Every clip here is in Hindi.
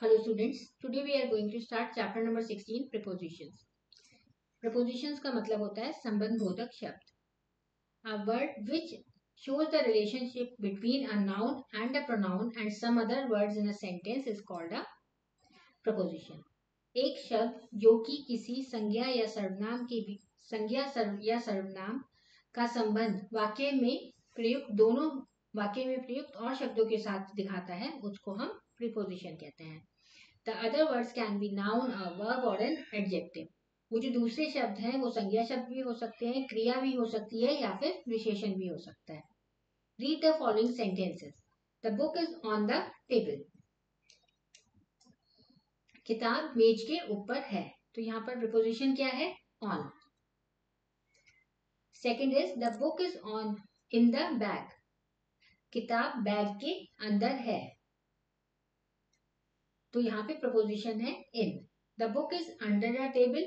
Hello students, today we are going to start chapter number 16 prepositions. Prepositions का मतलब होता है संबंधबोधक शब्द. A word which shows the relationship between a noun and a pronoun and some other words in a sentence is called a preposition. एक शब्द जो कि किसी संज्ञा या सर्वनाम के या सर्वनाम का संबंध वाक्य में प्रयुक्त और शब्दों के साथ दिखाता है उसको हम प्रीपोजिशन कहते हैं. The other words can be noun, a verb or an adjective. वो जो दूसरे शब्द हैं वो संज्ञा शब्द भी हो सकते हैं, क्रिया भी हो सकती है या फिर विशेषण भी हो सकता है. Read the following sentences. The book is on the table. किताब मेज के ऊपर है. तो यहाँ पर preposition क्या है? On. Second is the book is on in the bag. किताब बैग के अंदर है. तो यहाँ पे प्रपोजिशन है in. The book is under the table.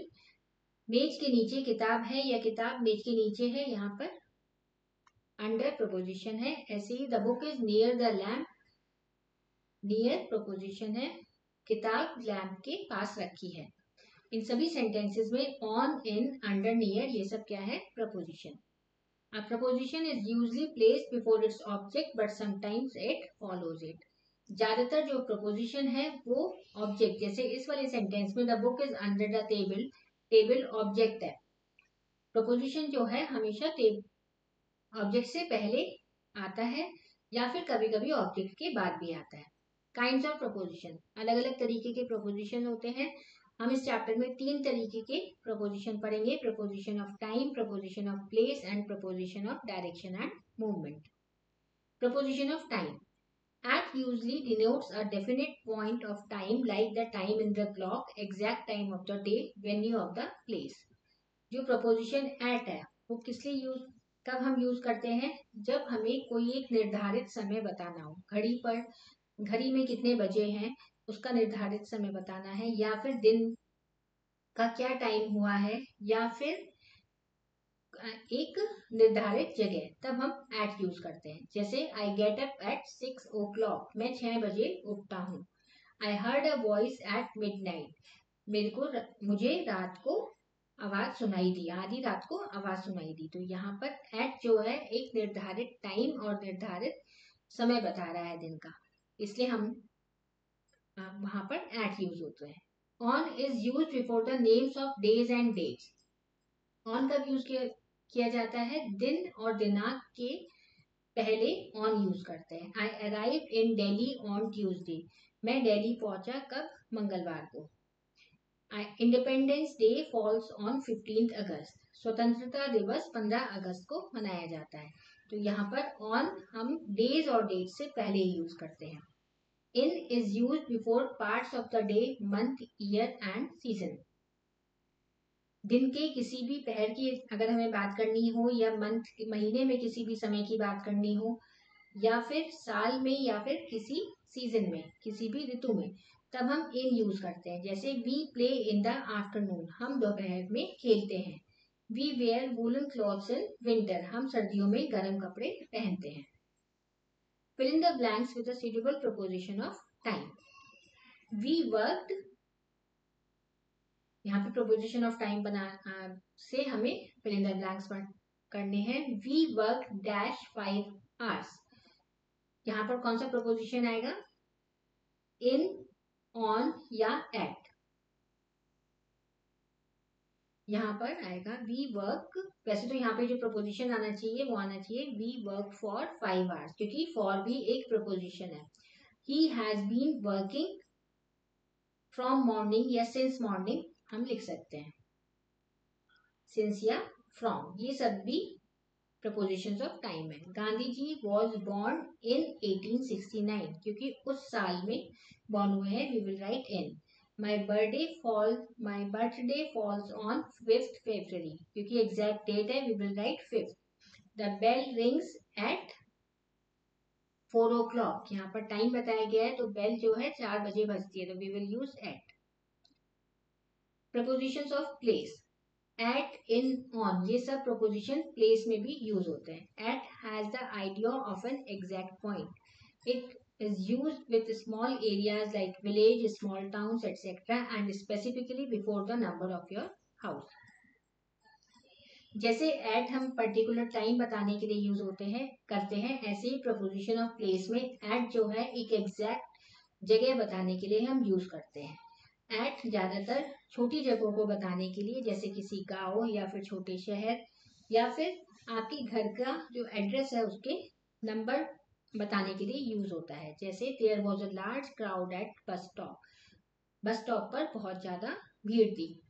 मेज के नीचे किताब है या किताब मेज के नीचे है. यहाँ पर अंडर प्रपोजिशन है. ऐसे ही the book is near the lamp. near preposition है. किताब लैम्प के पास रखी है. इन सभी सेंटेंसेस में on, in, under, near ये सब क्या है? Preposition. A preposition is usually placed before its object but sometimes it follows it. ज्यादातर जो प्रपोजिशन है वो ऑब्जेक्ट, जैसे इस वाले सेंटेंस में the book is under the table. Table object है. प्रपोजिशन जो है हमेशा ऑब्जेक्ट से पहले आता है या फिर कभी कभी ऑब्जेक्ट के बाद भी आता है. काइंड्स ऑफ प्रपोजिशन, अलग अलग तरीके के प्रपोजिशन होते हैं. हम इस चैप्टर में 3 तरीके के प्रपोजिशन पढ़ेंगे. Preposition of time, preposition of place and preposition of direction and movement. Preposition of time. At usually denotes a definite point of time like the time in the clock, exact time of the day, venue of the place. जो प्रपोजिशन at है वो किस लिए कब हम यूज करते हैं? जब हमें कोई एक निर्धारित समय बताना हो. घड़ी में कितने बजे हैं उसका निर्धारित समय बताना है, या फिर दिन का क्या टाइम हुआ है, या फिर एक निर्धारित जगह, तब हम एट यूज करते हैं. जैसे I get up at 6 o'clock. मैं 6 बजे उठता हूँ. I heard a voice at midnight. मुझे रात को आवाज सुनाई दी. आधी रात को आवाज सुनाई दी. तो यहाँ पर एट जो है एक निर्धारित टाइम और निर्धारित समय बता रहा है दिन का, इसलिए हम वहां पर एट यूज होते हैं. On is use before the names of days and dates. On कब यूज किया जाता है? दिन और दिनांक के पहले ऑन यूज करते हैं. आई arrive in Delhi on Tuesday. मैं दिल्ली पहुंचा कब? मंगलवार को. इंडिपेंडेंस डे फॉल्स ऑन 15 अगस्त. स्वतंत्रता दिवस 15 अगस्त को मनाया जाता है. तो यहाँ पर ऑन हम डेज और डेट से पहले यूज करते हैं. In is use before parts of the day, month, year and season. दिन के किसी भी पहर की अगर हमें बात करनी हो, या मंथ महीने में किसी भी समय की बात करनी हो, या फिर साल में, या फिर किसी सीजन में, किसी भी ऋतु में, तब हम इन यूज करते हैं. जैसे we play in the afternoon. हम दोपहर में खेलते हैं. We wear woollen clothes in winter. हम सर्दियों में गर्म कपड़े पहनते हैं. Fill in the blanks with a suitable preposition of time. We worked. यहाँ पे प्रोपोजिशन ऑफ टाइम से हमें फिल इन द ब्लैंक्स करने हैं. We work dash 5 hours. यहाँ पर कौन सा प्रोपोजिशन आएगा? इन, ऑन या एट. यहाँ पर आएगा वी वर्क. वैसे तो यहाँ पे जो प्रोपोजिशन आना चाहिए वो आना चाहिए वी वर्क फॉर 5 hours, क्योंकि फॉर भी एक प्रोपोजिशन है. He has been working from morning या सिंस मॉर्निंग हम लिख सकते हैं. सिंस या फ्रॉम, ये सब भी प्रपोजिशंस ऑफ टाइम है. Gandhi ji was born in 1869. क्योंकि उस साल में बॉर्न हुए हैं, we will write in. My birthday falls on 5th February. क्योंकि एग्जैक्ट डेट है, we will write 5th. The bell rings at 4 o'clock. यहाँ पर टाइम बताया गया है, तो बेल जो है 4 बजे बजती है, तो we will use at. Prepositions of place. At, in, on, ये सब प्रपोजिशन प्लेस में भी यूज होते हैं. At has the idea of an exact point. It is used with small areas like village, small towns, etc. and specifically before the number of your house. जैसे एट हम पर्टिकुलर टाइम बताने के लिए यूज होते हैं करते हैं, ऐसे ही प्रपोजिशन ऑफ प्लेस में एट जो है एक एग्जैक्ट जगह बताने के लिए हम यूज करते हैं। एट ज्यादातर छोटी जगहों को बताने के लिए, जैसे किसी गांव या फिर छोटे शहर या फिर आपके घर का जो एड्रेस है उसके नंबर बताने के लिए यूज होता है। जैसे there was a large crowd at bus stop, bus stop पर बहुत ज्यादा भीड़ थी।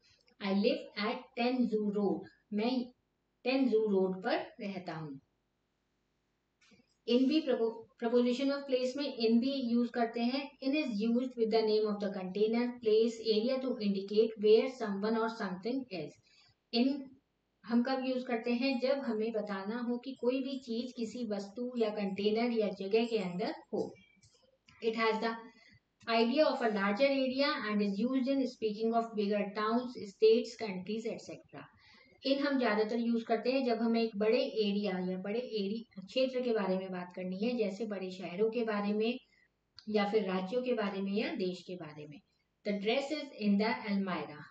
आई लिव एट 10 जू रोड, मैं 10 जू रोड पर रहता हूँ। इन भी प्रपोजिशन ऑफ प्लेस में इन भी यूज करते हैं। In is used with the name of the container, place, area to indicate where someone or something is. In हम कब यूज करते हैं? जब हमें बताना हो कि कोई भी चीज किसी वस्तु या कंटेनर या जगह के अंदर हो। It has the idea of a larger area and is used in speaking of bigger towns, states, countries, etc. इन हम ज्यादातर यूज करते हैं जब हमें एक बड़े एरिया या बड़े क्षेत्र के बारे में बात करनी है, जैसे बड़े शहरों के बारे में या फिर राज्यों के बारे में या देश के बारे में। The dress is in the almirah,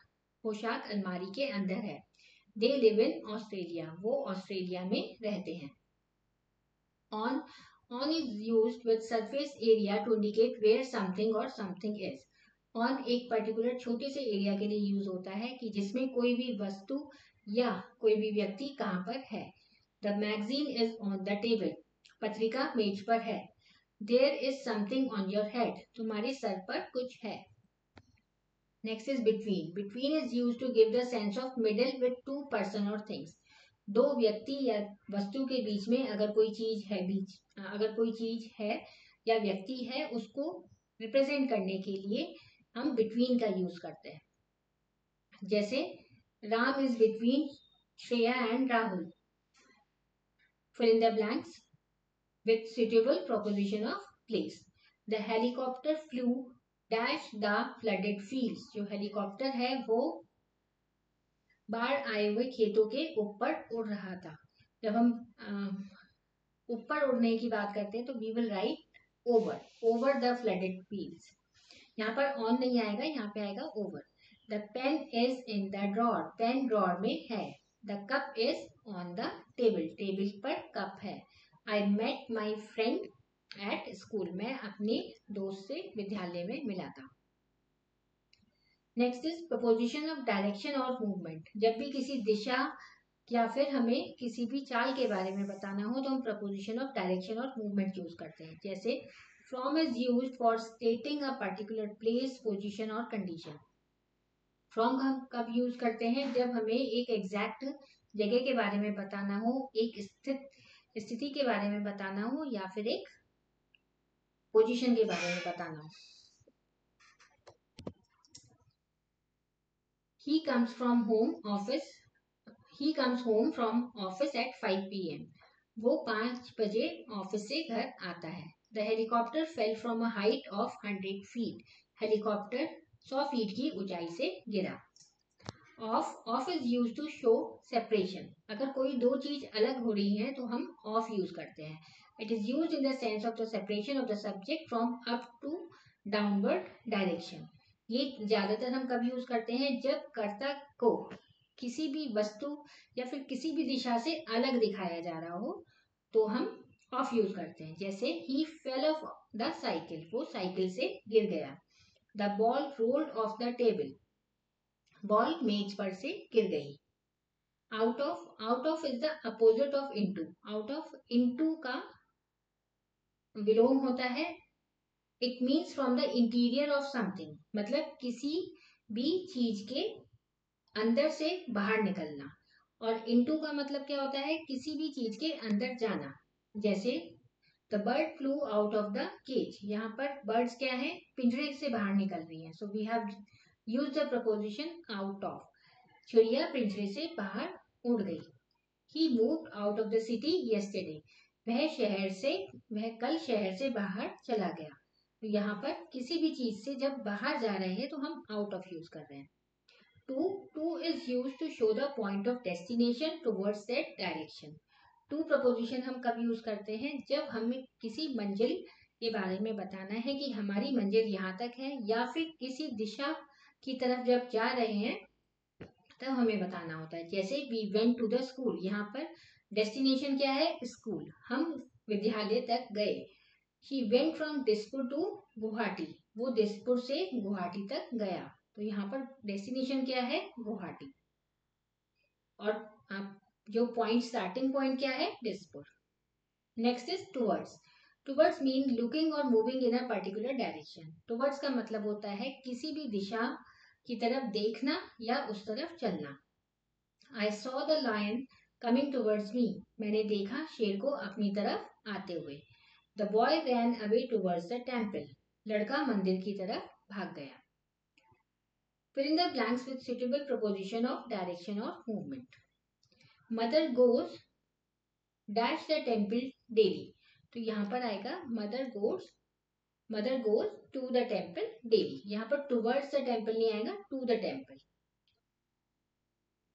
पोशाक अलमारी के अंदर है। दे लिव इन ऑस्ट्रेलिया, वो ऑस्ट्रेलिया में रहते हैं। On is used with surface area to indicate where something or something is. On एक पर्टिकुलर छोटे से एरिया के लिए यूज होता है कि जिसमें कोई भी वस्तु या कोई भी व्यक्ति कहाँ पर है। The magazine is on the table, पत्रिका मेज पर है। There is something on your head, तुम्हारे सर पर कुछ है। Next is between. Between is used to give the sense of middle with two person or things. दो व्यक्ति या वस्तु के बीच में अगर कोई चीज है या व्यक्ति है, उसको रिप्रेजेंट करने के लिए हम बिटवीन का यूज करते हैं। जैसे Ram is between Shreya and Rahul, fill in the blanks with suitable preposition of place. The helicopter flew dash the flooded fields, जो हेलीकॉप्टर है वो बाढ़ आए हुए खेतों के ऊपर उड़ रहा था। जब हम ऊपर उड़ने की बात करते हैं तो we will write over the flooded fields. यहाँ पर ऑन नहीं आएगा, यहाँ पे आएगा over. The pen is in the drawer, pen drawer में है। The cup is on the table, table पर कप है। I met my friend at school, मैं अपने दोस्त से विद्यालय में मिला था। Next is preposition of direction और मूवमेंट। जब भी किसी दिशा या फिर हमें किसी भी चाल के बारे में बताना हो तो हम प्रपोजिशन ऑफ डायरेक्शन और मूवमेंट यूज करते हैं। जैसे from is used for स्टेटिंग a particular place, position और कंडीशन। फ्रॉम हम कब यूज करते हैं? जब हमें एक एग्जैक्ट जगह के बारे में बताना हो, एक स्थिति के बारे में बताना हो या फिर एक पोजीशन के बारे में बताना हो। He comes home from office at 5 p.m. वो 5 बजे ऑफिस से घर आता है। The helicopter fell from a height of 100 feet. Helicopter 100 feet की ऊंचाई से गिरा। Off is used to show separation. अगर कोई दो चीज अलग हो रही है तो हम off यूज करते हैं। It is used in the sense of the separation of the subject from up to downward direction. ये ज्यादातर हम कब यूज करते हैं? जब कर्ता को किसी भी वस्तु या फिर किसी भी दिशा से अलग दिखाया जा रहा हो तो हम ऑफ यूज करते हैं। जैसे ही फेल ऑफ द साइकिल, वो साइकिल से गिर गया। The ball rolled of the table, ball मेज पर से गिर गई। Out of is the opposite of into. Out of into का विलोम होता है it means from the interior of something, मतलब किसी भी चीज के अंदर से बाहर निकलना। और इनटू का मतलब क्या होता है? किसी भी चीज के अंदर जाना। जैसे the bird flew out of the cage, यहाँ पर बर्ड्स क्या है? पिंजरे से बाहर निकल रही हैं। So we have used the preposition out of. चिड़िया पिंजरे से बाहर उड़ गई। He moved out of the city yesterday, वह कल शहर से बाहर चला गया। तो यहाँ पर किसी भी चीज से जब बाहर जा रहे हैं तो हम आउट ऑफ यूज कर रहे हैं। To is use to show the point of destination towards that direction. To preposition हम कब यूज करते हैं? जब हमें किसी मंजिल के बारे में बताना है कि हमारी मंजिल यहाँ तक है, या फिर किसी दिशा की तरफ जब जा रहे हैं तब हमें बताना होता है। जैसे we went to the school, यहाँ पर डेस्टिनेशन क्या है? स्कूल। हम विद्यालय तक गए। She went from Dispur to Guwahati, वो दिसपुर से गुवाहाटी तक गया। तो यहाँ पर डेस्टिनेशन क्या है? गुवाहाटी। और आप जो पॉइंट, स्टार्टिंग पॉइंट क्या है? Dispur. Next is towards. Towards mean looking or moving in a particular direction. Towards का मतलब होता है किसी भी दिशा की तरफ देखना या उस तरफ चलना। I saw the lion coming towards me, मैंने देखा शेर को अपनी तरफ आते हुए। The boy ran away towards the temple, लड़का मंदिर की तरफ भाग गया। Fill in the blanks with suitable preposition of direction और movement. Mother goes dash the temple daily, तो यहाँ पर आएगा mother goes to the temple daily. यहाँ पर टूवर्ड्स द टेम्पल नहीं आएगा, टू द टेम्पल।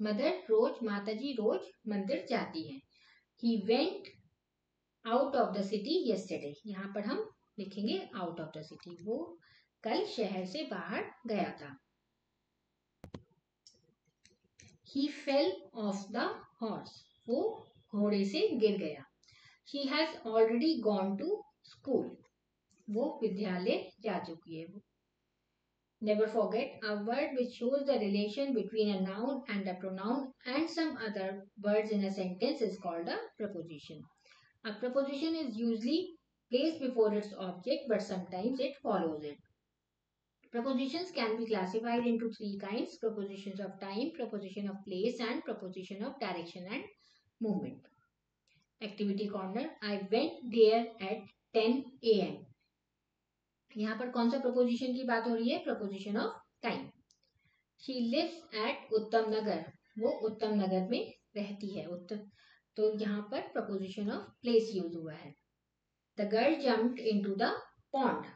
मदर रोज, माताजी रोज मंदिर जाती है। He went out of the city yesterday, यहाँ पर हम लिखेंगे आउट ऑफ द सिटी, वो कल शहर से बाहर गया था। He fell off the horse, वो घोड़े से गिर गया। She has already gone to school, वो विद्यालय जा चुकी है। Never forget, a word which shows the relation between a noun and a pronoun and some other words in a sentence is called a preposition. A preposition is usually placed before its object, but sometimes it follows it. Prepositions can be classified into three kinds: prepositions of time, preposition of place, and preposition of direction and movement. Activity corner. I went there at 10 a.m. यहाँ पर कौन सा प्रपोजिशन की बात हो रही है? Preposition of time. She lives at Uttam Nagar, वो उत्तम नगर में रहती है. उत्तम, तो यहाँ पर प्रपोजिशन ऑफ प्लेस यूज हुआ है. The girl jumped into the pond,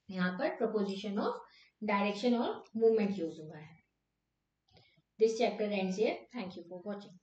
यहाँ पर प्रपोजिशन ऑफ डायरेक्शन और मूवमेंट यूज हुआ है. This chapter ends here. Thank you for watching.